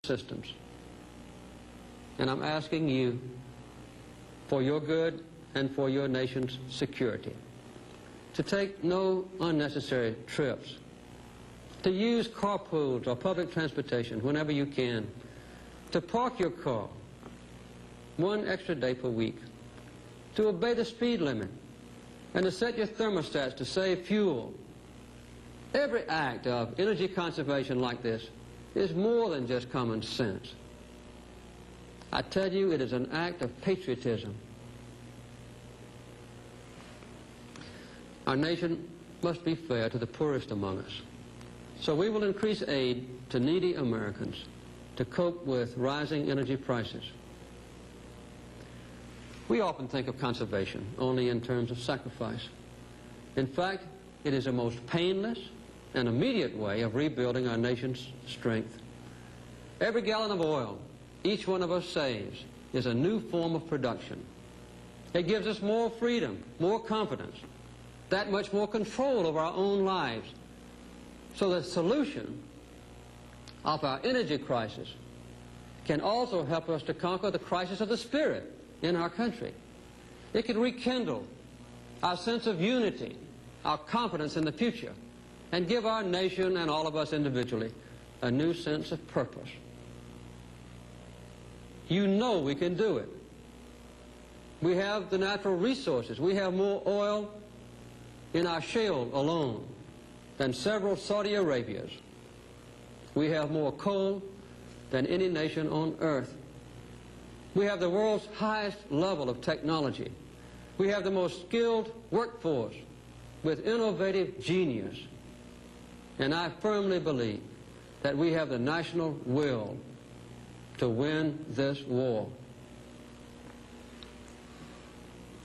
systems. And I'm asking you, for your good and for your nation's security, to take no unnecessary trips, to use carpools or public transportation whenever you can, to park your car 1 extra day per week, to obey the speed limit, and to set your thermostats to save fuel. Every act of energy conservation like this is more than just common sense. I tell you, it is an act of patriotism. Our nation must be fair to the poorest among us. So we will increase aid to needy Americans to cope with rising energy prices. We often think of conservation only in terms of sacrifice. In fact, it is a most painless and immediate way of rebuilding our nation's strength. Every gallon of oil each one of us saves is a new form of production. It gives us more freedom, more confidence, that much more control over our own lives. So the solution of our energy crisis can also help us to conquer the crisis of the spirit in our country. It can rekindle our sense of unity, our confidence in the future, and give our nation and all of us individually a new sense of purpose. You know we can do it. We have the natural resources. We have more oil in our shale alone than several Saudi Arabias. We have more coal than any nation on earth. We have the world's highest level of technology. We have the most skilled workforce with innovative genius. And I firmly believe that we have the national will to win this war.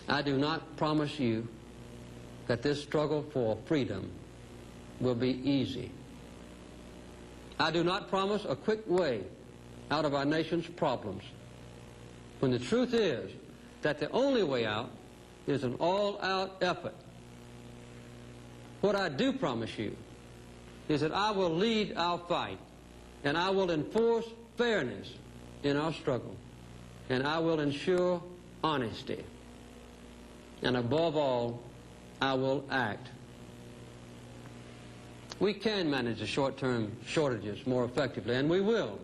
I do not promise you that this struggle for freedom will be easy. I do not promise a quick way out of our nation's problems, when the truth is that the only way out is an all-out effort. What I do promise you is that I will lead our fight, and I will enforce fairness in our struggle, and I will ensure honesty, and above all, I will act. We can manage the short-term shortages more effectively, and we will,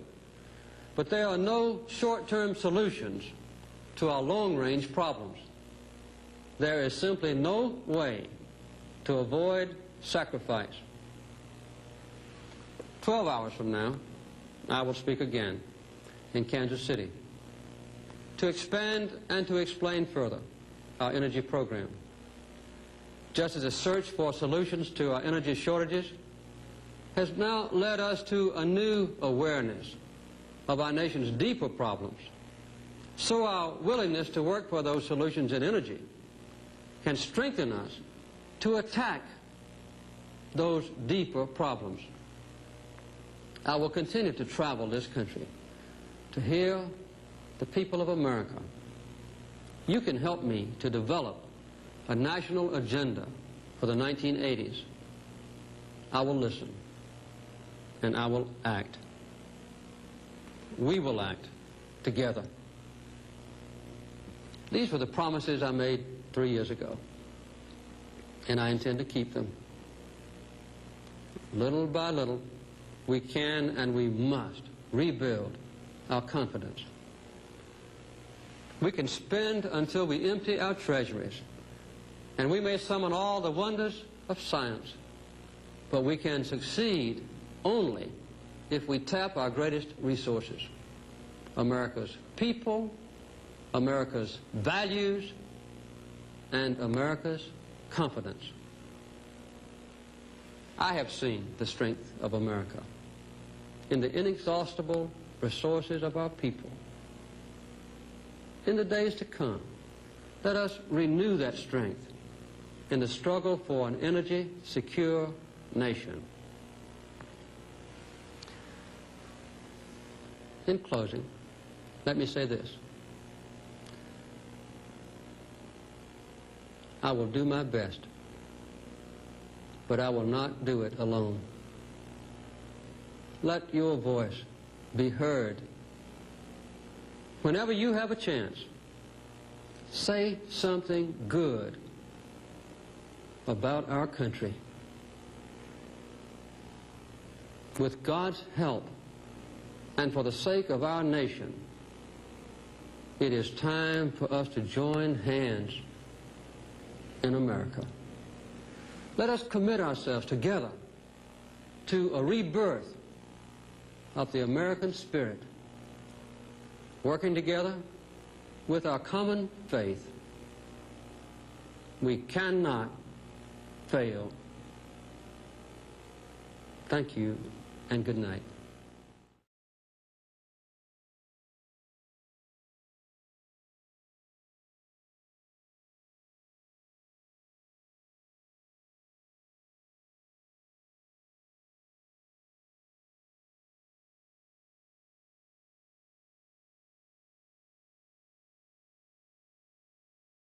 but there are no short-term solutions to our long-range problems. There is simply no way to avoid sacrifice. 12 hours from now, I will speak again in Kansas City to expand and to explain further our energy program. Just as a search for solutions to our energy shortages has now led us to a new awareness of our nation's deeper problems, so our willingness to work for those solutions in energy can strengthen us to attack those deeper problems. I will continue to travel this country to hear the people of America. You can help me to develop a national agenda for the 1980s. I will listen, and I will act. We will act together. These were the promises I made 3 years ago, and I intend to keep them. Little by little, we can and we must rebuild our confidence. We can spend until we empty our treasuries, and we may summon all the wonders of science, but we can succeed only if we tap our greatest resources: America's people, America's values, and America's confidence. I have seen the strength of America in the inexhaustible resources of our people. In the days to come, let us renew that strength in the struggle for an energy-secure nation. In closing, let me say this. I will do my best, but I will not do it alone. Let your voice be heard. Whenever you have a chance, say something good about our country. With God's help and for the sake of our nation, it is time for us to join hands in America. Let us commit ourselves together to a rebirth of the American spirit, working together with our common faith. We cannot fail. Thank you and good night.